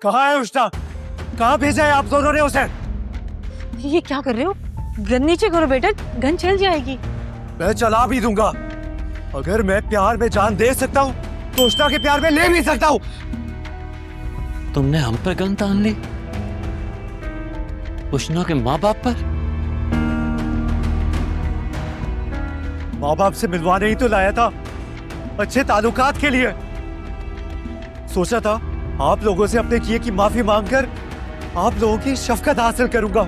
कहाँ है उष्णा? कहाँ भेजा है आप दोनों ने उसे? ये क्या कर रहे हो? गन नीचे करो बेटा, गन चल जाएगी। मैं चला भी दूंगा। अगर मैं प्यार में जान दे सकता हूँ तो उष्णा के प्यार में ले भी सकता हूँ। तुमने हम पर गन तान ली? उष्णा के माँ बाप पर? माँ बाप से मिलवाने ही तो लाया था, अच्छे ताल्लुकात के लिए। सोचा था आप लोगों से अपने किए की माफी मांगकर आप लोगों की शफकत हासिल करूंगा,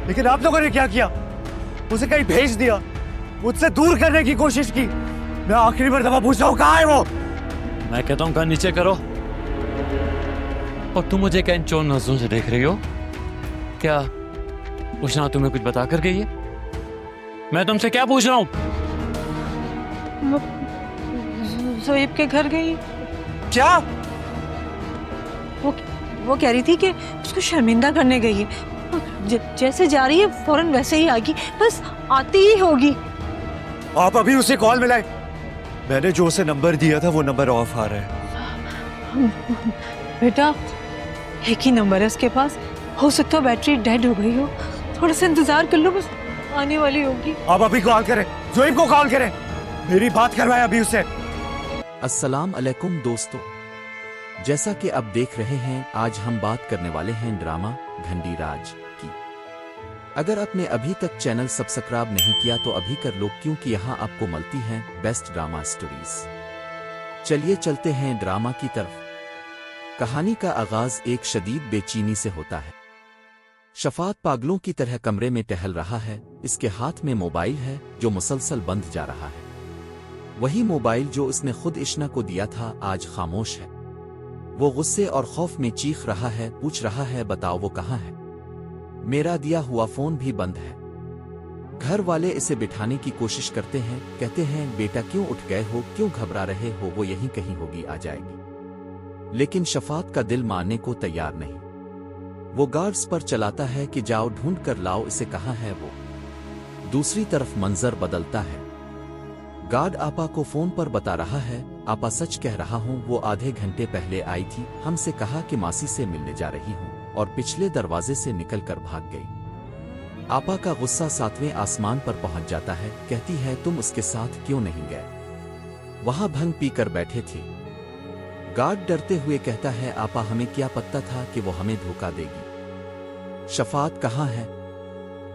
लेकिन आप लोगों ने क्या किया? उसे कहीं भेज दिया, मुझसे दूर करने की कोशिश की। मैं आखिरी मर्तबा पूछ रहा हूँ, कहाँ है वो? मैं कहता हूँ गन नीचे करो। और तुम मुझे क्या इन चोर नजरों से देख रही हो? क्या उष्णा तुम्हें कुछ बता कर गई है? मैं तुमसे क्या पूछ रहा हूँ? ज़ोएब के घर गई। क्या? वो कह रही थी कि उसको शर्मिंदा करने गई है। जैसे जा रही है फौरन वैसे ही आएगी, बस आती ही होगी। आप अभी उसे कॉल मिलाए। मैंने जो उसे नंबर दिया था वो नंबर ऑफ आ रहा है। बेटा एक ही नंबर है उसके पास, हो सकता है बैटरी डेड हो गई हो। थोड़ा सा इंतजार कर लो, बस आने वाली होगी। आप अभी कॉल करें, ज़ोएब को कॉल करें, मेरी बात करवाएं अभी उससे। अस्सलाम अलैकुम दोस्तों, जैसा कि आप देख रहे हैं आज हम बात करने वाले हैं ड्रामा घंटी राज की। अगर आपने अभी तक चैनल सब्सक्राइब नहीं किया तो अभी कर लो, क्योंकि यहाँ आपको मिलती हैं बेस्ट ड्रामा स्टोरीज। चलिए चलते हैं ड्रामा की तरफ। कहानी का आगाज एक शदीद बेचैनी से होता है। शफात पागलों की तरह कमरे में टहल रहा है। इसके हाथ में मोबाइल है जो मुसलसल बंद जा रहा है। वही मोबाइल जो उसने खुद इश्ना को दिया था आज खामोश है। वो गुस्से और खौफ में चीख रहा है, पूछ रहा है बताओ वो कहाँ है? मेरा दिया हुआ फोन भी बंद है। घर वाले इसे बिठाने की कोशिश करते हैं, कहते हैं बेटा क्यों उठ गए हो, क्यों घबरा रहे हो, वो यहीं कहीं होगी, आ जाएगी। लेकिन शफात का दिल मानने को तैयार नहीं। वो गार्ड्स पर चलाता है कि जाओ ढूंढ कर लाओ इसे, कहाँ है वो। दूसरी तरफ मंजर बदलता है। गार्ड आपा को फोन पर बता रहा है, आपा सच कह रहा हूँ, वो आधे घंटे पहले आई थी, हमसे कहा कि मासी से मिलने जा रही हूँ और पिछले दरवाजे से निकलकर भाग गई। आपा का गुस्सा 7वें आसमान पर पहुंच जाता है। कहती है तुम उसके साथ क्यों नहीं गए, वहां भंग पीकर बैठे थे। गार्ड डरते हुए कहता है आपा हमें क्या पता था कि वो हमें धोखा देगी। शफात कहाँ है?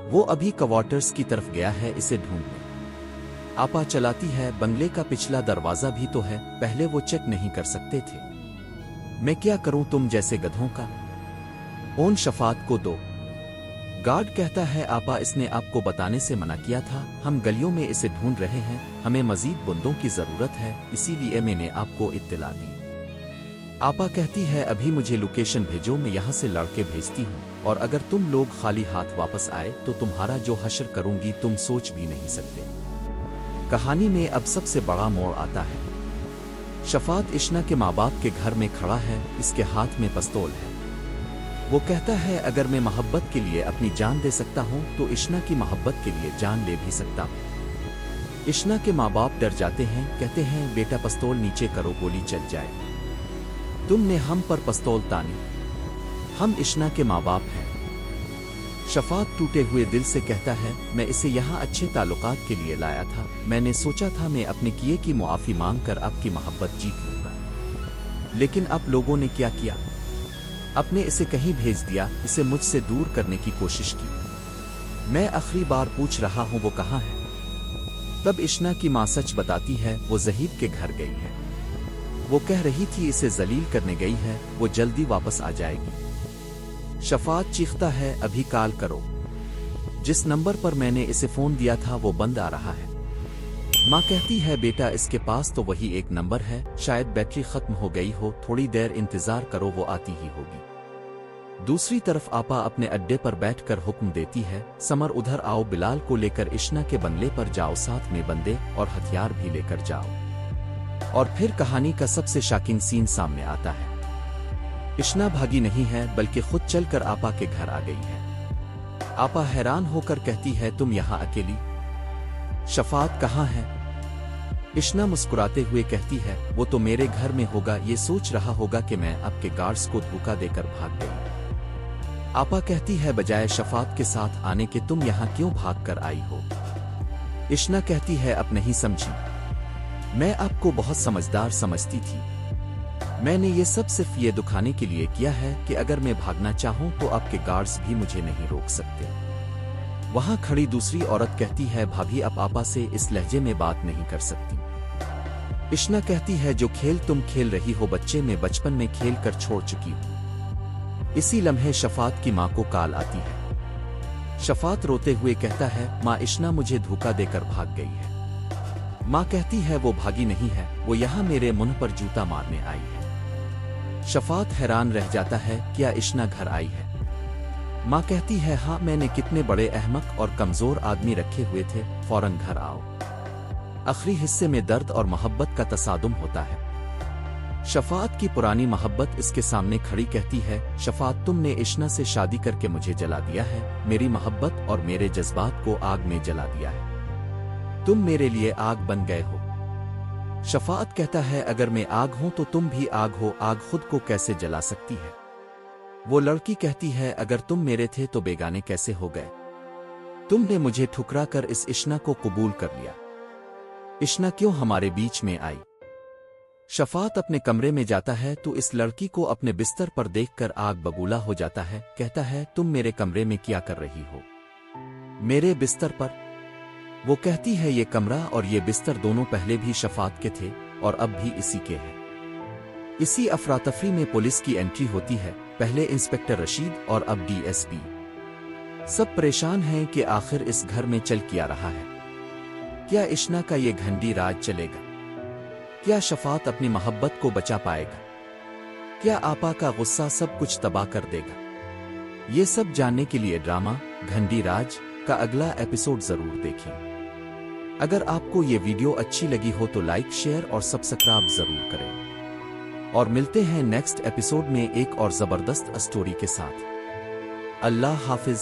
वो अभी क्वार्टर्स की तरफ गया है इसे ढूंढने। आपा चलाती है, बंगले का पिछला दरवाजा भी तो है, पहले वो चेक नहीं कर सकते थे। मैं क्या करूं तुम जैसे गधों का? फोन शफात को दो। गार्ड कहता है आपा इसने आपको बताने से मना किया था, हम गलियों में इसे ढूंढ रहे हैं, हमें मजीद बंदों की जरूरत है, इसीलिए मैंने आपको इत्तला दी। आपा कहती है अभी मुझे लोकेशन भेजो, मैं यहाँ से लड़के भेजती हूँ, और अगर तुम लोग खाली हाथ वापस आए तो तुम्हारा जो हश्र करूंगी तुम सोच भी नहीं सकते। कहानी में अब सबसे बड़ा मोड़ आता है। शफात इश्ना के माँ बाप के घर में खड़ा है, इसके हाथ में पिस्तौल है। वो कहता है अगर मैं मोहब्बत के लिए अपनी जान दे सकता हूँ तो इश्ना की मोहब्बत के लिए जान ले भी सकता हूँ। इश्ना के माँ बाप डर जाते हैं, कहते हैं बेटा पिस्तौल नीचे करो, गोली चल जाए। तुमने हम पर पिस्तौल तानी, हम इश्ना के माँ बाप हैं। शफात टूटे हुए दिल से कहता है मैं इसे यहाँ अच्छे ताल्लुकात के लिए लाया था, मैंने सोचा था मैं अपने किए की मुआफी मांग कर आपकी मोहब्बत जीत लूंगा, लेकिन आप लोगों ने क्या किया? आपने इसे कहीं भेज दिया, इसे मुझसे दूर करने की कोशिश की। मैं आखिरी बार पूछ रहा हूँ वो कहाँ है? तब इश्ना की माँ सच बताती है, वो ज़हीब के घर गई है। वो कह रही थी इसे जलील करने गई है, वो जल्दी वापस आ जाएगी। शफात चीखता है अभी कॉल करो, जिस नंबर पर मैंने इसे फोन दिया था वो बंद आ रहा है। माँ कहती है बेटा इसके पास तो वही एक नंबर है, शायद बैटरी खत्म हो गई हो, थोड़ी देर इंतजार करो वो आती ही होगी। दूसरी तरफ आपा अपने अड्डे पर बैठकर हुक्म देती है, समर उधर आओ, बिलाल को लेकर इश्ना के बंगले पर जाओ, साथ में बंदे और हथियार भी लेकर जाओ। और फिर कहानी का सबसे शॉकिंग सीन सामने आता है। इश्ना भागी नहीं है बल्कि खुद चलकर आपा के घर आ गई है। आपा हैरान होकर कहती है तुम यहाँ अकेली? शफात कहाँ है? इशना मुस्कुराते हुए कहती है, वो तो मेरे घर में होगा, ये सोच रहा होगा कि मैं आपके गार्ड्स को धोखा देकर भाग गई। आपा कहती है, बजाय शफात के साथ आने के तुम यहाँ क्यों भाग कर आई हो? इशना कहती है, अब नहीं समझी, मैं आपको बहुत समझदार समझती थी। मैंने ये सब सिर्फ ये दिखाने के लिए किया है कि अगर मैं भागना चाहूं तो आपके गार्ड्स भी मुझे नहीं रोक सकते। वहां खड़ी दूसरी औरत कहती है, भाभी अब आपा से इस लहजे में बात नहीं कर सकती। इशना कहती है, जो खेल तुम खेल रही हो बच्चे में बचपन में खेल कर छोड़ चुकी हूं। इसी लम्हे शफात की मां को कॉल आती है। शफात रोते हुए कहता है, मां इशना मुझे धोखा देकर भाग गई है। मां कहती है, वो भागी नहीं है, वो यहां मेरे मुंह पर जूता मारने आई है। शफात हैरान रह जाता है, क्या इशना घर आई है? मां कहती है, हाँ, मैंने कितने बड़े अहमक और कमजोर आदमी रखे हुए थे, फौरन घर आओ। आखिरी हिस्से में दर्द और मोहब्बत का तसादुम होता है। शफात की पुरानी मोहब्बत इसके सामने खड़ी कहती है, शफात तुमने इशना से शादी करके मुझे जला दिया है, मेरी मोहब्बत और मेरे जज्बात को आग में जला दिया है। तुम मेरे लिए आग बन गए हो। शफात कहता है, अगर मैं आग हूं तो तुम भी आग हो, आग खुद को कैसे जला सकती है? वो लड़की कहती है, अगर तुम मेरे थे तो बेगाने कैसे हो गए? तुमने मुझे ठुकरा कर इस इशना को कबूल कर लिया। इशना क्यों हमारे बीच में आई? शफात अपने कमरे में जाता है तो इस लड़की को अपने बिस्तर पर देखकर आग बबूला हो जाता है। कहता है, तुम मेरे कमरे में क्या कर रही हो? मेरे बिस्तर पर? वो कहती है, ये कमरा और ये बिस्तर दोनों पहले भी शफात के थे और अब भी इसी के हैं। इसी अफरातफरी में पुलिस की एंट्री होती है, पहले इंस्पेक्टर रशीद और अब डीएसपी। सब परेशान हैं कि आखिर इस घर में चल क्या रहा है। क्या इशना का ये घंटी राज चलेगा? क्या शफात अपनी मोहब्बत को बचा पाएगा? क्या आपा का गुस्सा सब कुछ तबाह कर देगा? ये सब जानने के लिए ड्रामा घंटी राज का अगला एपिसोड जरूर देखें। अगर आपको ये वीडियो अच्छी लगी हो तो लाइक, शेयर और सब्सक्राइब जरूर करें। और मिलते हैं नेक्स्ट एपिसोड में एक और जबरदस्त स्टोरी के साथ। अल्लाह हाफिज।